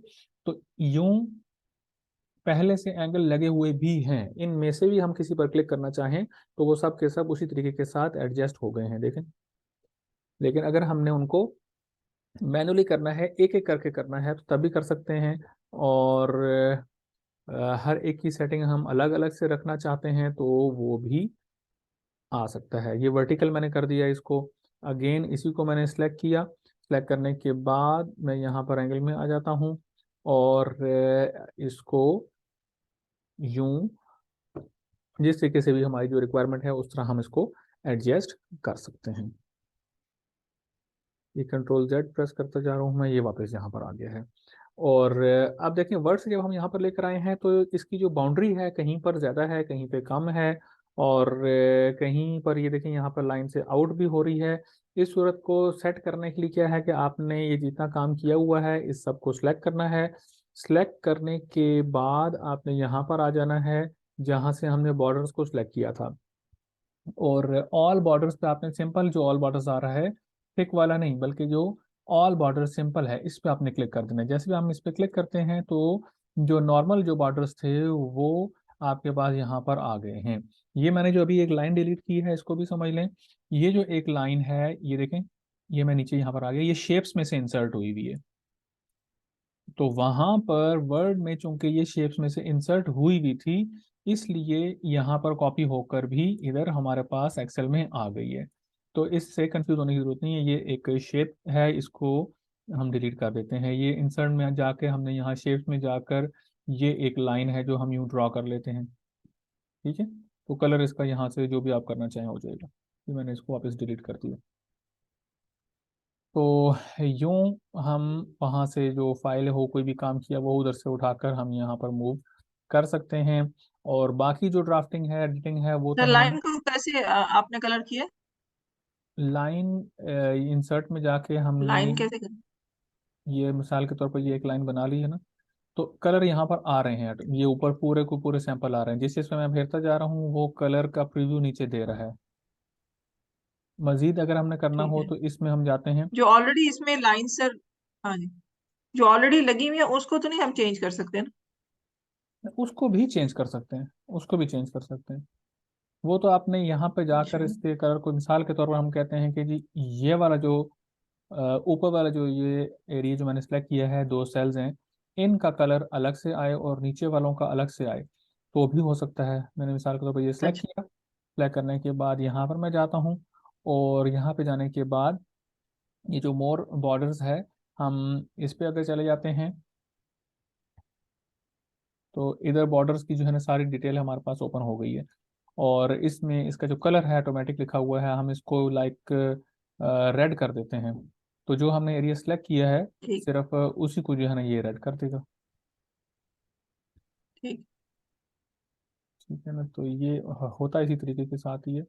[SPEAKER 1] तो यूं पहले से एंगल लगे हुए भी हैं, इनमें से भी हम किसी पर क्लिक करना चाहें तो वो सब के सब उसी तरीके के साथ एडजस्ट हो गए हैं, देखें। लेकिन अगर हमने उनको मैनुअली करना है, एक एक करके करना है, तो तभी कर सकते हैं। और हर एक की सेटिंग हम अलग अलग से रखना चाहते हैं तो वो भी आ सकता है। ये वर्टिकल मैंने कर दिया इसको। अगेन इसी को मैंने सेलेक्ट किया, सेलेक्ट करने के बाद मैं यहाँ पर एंगल में आ जाता हूँ और इसको यूं जिस तरीके से भी हमारी जो रिक्वायरमेंट है उस तरह हम इसको एडजस्ट कर सकते हैं। ये कंट्रोल जेड प्रेस करता जा रहा हूँ मैं, ये वापस यहाँ पर आ गया है। और अब देखें वर्ड से जब हम यहाँ पर लेकर आए हैं तो इसकी जो बाउंड्री है कहीं पर ज़्यादा है कहीं पे कम है, और कहीं पर ये देखें यहाँ पर लाइन से आउट भी हो रही है। इस सूरत को सेट करने के लिए क्या है कि आपने ये जितना काम किया हुआ है इस सब को सिलेक्ट करना है, सिलेक्ट करने के बाद आपने यहाँ पर आ जाना है जहाँ से हमने बॉर्डर्स को सिलेक्ट किया था, और ऑल बॉर्डर्स पे आपने सिंपल जो ऑल बॉर्डर्स आ रहा है, थिक वाला नहीं बल्कि जो ऑल बॉर्डर सिंपल है, इस पे आपने क्लिक कर देना है। जैसे भी हम इस पे क्लिक करते हैं तो जो नॉर्मल जो बॉर्डर्स थे वो आपके पास यहाँ पर आ गए हैं। ये मैंने जो अभी एक लाइन डिलीट की है इसको भी समझ लें। ये जो एक लाइन है ये देखें, ये मैं नीचे यहाँ पर आ गया, ये शेप्स में से इंसर्ट हुई हुई है। तो वहां पर वर्ड में चूंकि ये शेप्स में से इंसर्ट हुई भी थी, इसलिए यहाँ पर कॉपी होकर भी इधर हमारे पास एक्सेल में आ गई है। तो इससे कंफ्यूज होने की जरूरत नहीं है, ये एक शेप है, इसको हम डिलीट कर देते हैं। ये इंसर्ट में जाके हमने यहाँ शेप्स में जाकर ये एक लाइन है जो हम यूं ड्रॉ कर लेते हैं। ठीक है, तो कलर इसका यहाँ से जो भी आप करना चाहें हो जाएगा। फिर मैंने इसको वापस डिलीट कर दिया। तो यूं हम वहाँ से जो फाइल हो कोई भी काम किया वो उधर से उठाकर हम यहाँ पर मूव कर सकते हैं। और बाकी जो ड्राफ्टिंग है एडिटिंग है वो तो
[SPEAKER 2] सर
[SPEAKER 1] हम
[SPEAKER 2] लाइन को कैसे आपने कलर किया?
[SPEAKER 1] लाइन इंसर्ट में जाके हमने
[SPEAKER 2] लाइन कैसे कर?
[SPEAKER 1] ये मिसाल के तौर पर ये एक लाइन बना ली है ना, तो कलर यहाँ पर आ रहे हैं, ये ऊपर पूरे को पूरे सैंपल आ रहे हैं। जिस जिसमें मैं भेजता जा रहा हूँ वो कलर का प्रीव्यू नीचे दे रहा है। मजीद अगर हमने करना
[SPEAKER 2] ठीक
[SPEAKER 1] हो
[SPEAKER 2] है।
[SPEAKER 1] तो इसमें हम जाते हैं।
[SPEAKER 2] जो ऑलरेडी इसमें लाइन सर, हाँ जी, जो ऑलरेडी लगी हुई है उसको तो नहीं हम चेंज कर सकते ना?
[SPEAKER 1] उसको भी चेंज कर सकते हैं, उसको भी चेंज कर सकते हैं। वो तो आपने यहाँ पे जाकर
[SPEAKER 2] अच्छा।
[SPEAKER 1] इसके कलर को मिसाल के तौर पर हम कहते हैं कि जी ये वाला जो ऊपर वाला जो ये एरिया जो मैंने सेलेक्ट किया है, दो सेल्स हैं, इनका कलर अलग से आए और नीचे वालों का अलग से आए, तो भी हो सकता है। मैंने मिसाल के तौर पर ये सिलेक्ट
[SPEAKER 2] अच्छा।
[SPEAKER 1] किया, सिलेक्ट करने के बाद यहाँ पर मैं जाता हूँ, और यहाँ पे जाने के बाद ये जो मोर बॉर्डर्स है, हम इस पे अगर चले जाते हैं तो इधर बॉर्डर्स की जो है ना सारी डिटेल हमारे पास ओपन हो गई है। और इसमें इसका जो कलर है ऑटोमेटिक लिखा हुआ है, हम इसको लाइक रेड कर देते हैं। तो जो हमने एरिया सेलेक्ट किया है
[SPEAKER 2] ठीक।
[SPEAKER 1] सिर्फ उसी को जो है ना ये रेड कर देगा।
[SPEAKER 2] ठीक।
[SPEAKER 1] ठीक है ना, तो ये होता इसी तरीके के साथ ही है।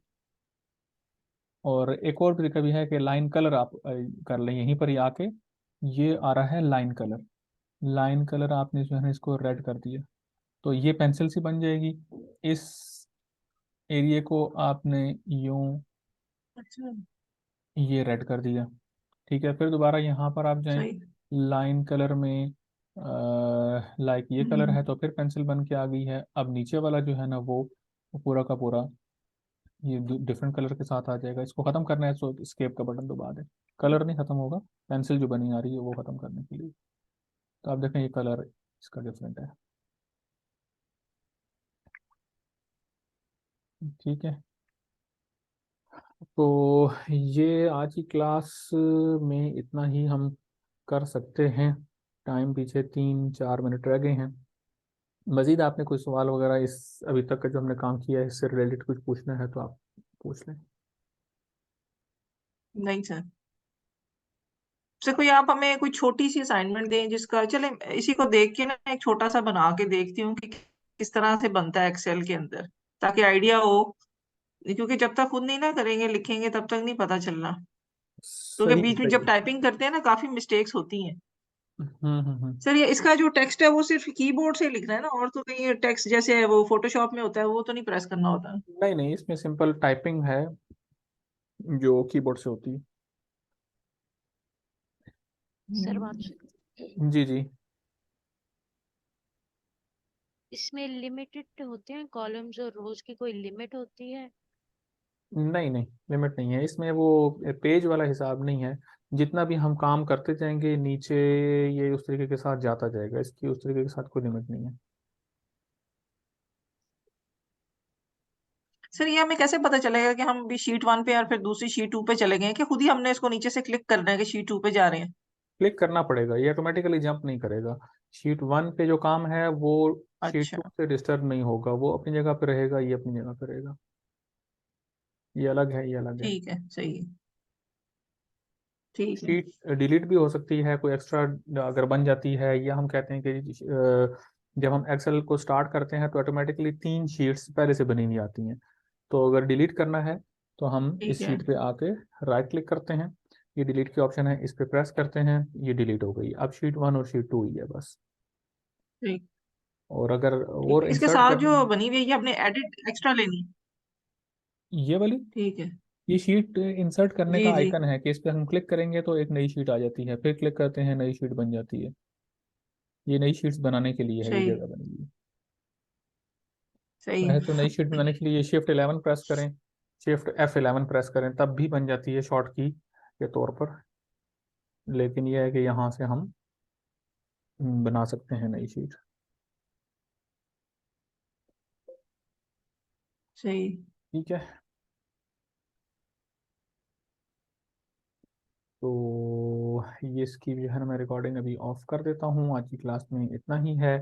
[SPEAKER 1] और एक और तरीका भी है कि लाइन कलर आप कर लें यहीं पर ही आके। ये आ रहा है लाइन कलर, लाइन कलर आपने जो है ना इसको रेड कर दिया, तो ये पेंसिल सी बन जाएगी। इस एरिया को आपने यूं
[SPEAKER 2] अच्छा।
[SPEAKER 1] ये रेड कर दिया। ठीक है, फिर दोबारा यहाँ पर आप जाएं,
[SPEAKER 2] सही।
[SPEAKER 1] लाइन कलर में लाइक ये कलर है,
[SPEAKER 2] हम्म।
[SPEAKER 1] तो फिर पेंसिल बन के आ गई है। अब नीचे वाला जो है ना वो पूरा का पूरा ये डिफरेंट कलर के साथ आ जाएगा। इसको खत्म करना है तो स्केप का बटन दबा दें, कलर नहीं खत्म होगा, पेंसिल जो बनी आ रही है वो खत्म करने के लिए। तो आप देखें ये कलर इसका डिफरेंट है। ठीक है, तो ये आज की क्लास में इतना ही हम कर सकते हैं। टाइम पीछे 3-4 मिनट रह गए हैं। मजीद आपने कोई सवाल वगैरह इस अभी तक का जो हमने काम किया है इससे रिलेटेड कुछ पूछना है तो आप पूछ लें।
[SPEAKER 2] नहीं सर। सर कोई आप हमें कोई छोटी सी असाइनमेंट दें जिसका, चले इसी को देख के ना एक छोटा सा बना के देखती हूँ कि किस तरह से बनता है एक्सेल के अंदर, ताकि आइडिया हो। क्योंकि जब तक खुद नहीं ना करेंगे लिखेंगे तब तक नहीं पता चलना। क्योंकि
[SPEAKER 1] सही
[SPEAKER 2] बीच में जब
[SPEAKER 1] सही।
[SPEAKER 2] टाइपिंग करते हैं ना काफी मिस्टेक्स होती हैं।
[SPEAKER 1] हम्म।
[SPEAKER 2] सर ये इसका जो टेक्स्ट है वो सिर्फ कीबोर्ड से लिखना है ना, और तो कहीं टेक्स्ट जैसे वो फोटोशॉप में होता है वो तो नहीं प्रेस करना होता?
[SPEAKER 1] नहीं नहीं, इसमें सिंपल टाइपिंग है जो कीबोर्ड से होती है।
[SPEAKER 3] सर बात
[SPEAKER 1] जी जी।
[SPEAKER 3] इसमें लिमिटेड होते हैं कॉलम्स और रोज की कोई लिमिट होती है?
[SPEAKER 1] नहीं नहीं, लिमिट नहीं है इसमें, वो पेज वाला हिसाब नहीं है। जितना भी हम काम करते जाएंगे नीचे ये उस तरीके के साथ जाता जाएगा, इसकी उस तरीके के साथ कोई लिमिट नहीं है।
[SPEAKER 2] सर ये हमें कैसे पता चलेगा कि हम भी शीट 1 पे और फिर दूसरी शीट 2 पे चले गए हैं, कि खुद ही हमने इसको नीचे से क्लिक करना है कि शीट 2 पे जा रहे हैं?
[SPEAKER 1] क्लिक करना पड़ेगा, ये ऑटोमेटिकली जंप नहीं करेगा। शीट 1 पे जो काम है वो शीट 2
[SPEAKER 2] अच्छा।
[SPEAKER 1] से डिस्टर्ब नहीं होगा, वो अपनी जगह पे रहेगा, ये अपनी जगह पे रहेगा। ये अलग है, ये अलग है।
[SPEAKER 2] ठीक है, सही है। ठीक है।
[SPEAKER 1] शीट डिलीट भी हो सकती है कोई एक्स्ट्रा अगर बन जाती है, या हम कहते हैं कि जब हम एक्सेल को स्टार्ट करते हैं तो ऑटोमेटिकली 3 शीट्स पहले से बनी हुई आती हैं। तो अगर डिलीट करना है तो हम
[SPEAKER 2] ठीक
[SPEAKER 1] इस
[SPEAKER 2] है।
[SPEAKER 1] शीट पे आके राइट क्लिक करते हैं, ये डिलीट की ऑप्शन है, इस पे प्रेस करते हैं, ये डिलीट हो गई। अब शीट 1 और शीट 2 ही है बस।
[SPEAKER 2] ठीक
[SPEAKER 1] और अगर
[SPEAKER 2] ठीक
[SPEAKER 1] और
[SPEAKER 2] है। इसके
[SPEAKER 1] इंसर्ट
[SPEAKER 2] साथ
[SPEAKER 1] करनी
[SPEAKER 2] जो
[SPEAKER 1] है,
[SPEAKER 2] बनी हुई है ये आपने एडिट एक्स्ट्रा लेनी।
[SPEAKER 1] ये वाली,
[SPEAKER 2] ठीक है।
[SPEAKER 1] ये शीट इंसर्ट करने का
[SPEAKER 2] जी जी।
[SPEAKER 1] आइकन है कि इस पे हम क्लिक करेंगे तो एक नई शीट आ जाती है, फिर क्लिक करते हैं नई शीट बन जाती है। ये नई शीट्स बनाने के लिए है, ये
[SPEAKER 2] सही।
[SPEAKER 1] जगह बनी हुई है।
[SPEAKER 2] सही
[SPEAKER 1] वैसे तो
[SPEAKER 2] है।
[SPEAKER 1] नई शीट बनाने के लिए Shift 11 प्रेस करें, Shift F11 प्रेस करें, तब भी बन जाती है शॉर्ट की के तौर पर। लेकिन यह है कि यहाँ से हम बना सकते हैं नई शीट।
[SPEAKER 2] सही।
[SPEAKER 1] ठीक है, तो ये इसकी जो है ना मैं रिकॉर्डिंग अभी ऑफ कर देता हूँ। आज की क्लास में इतना ही है।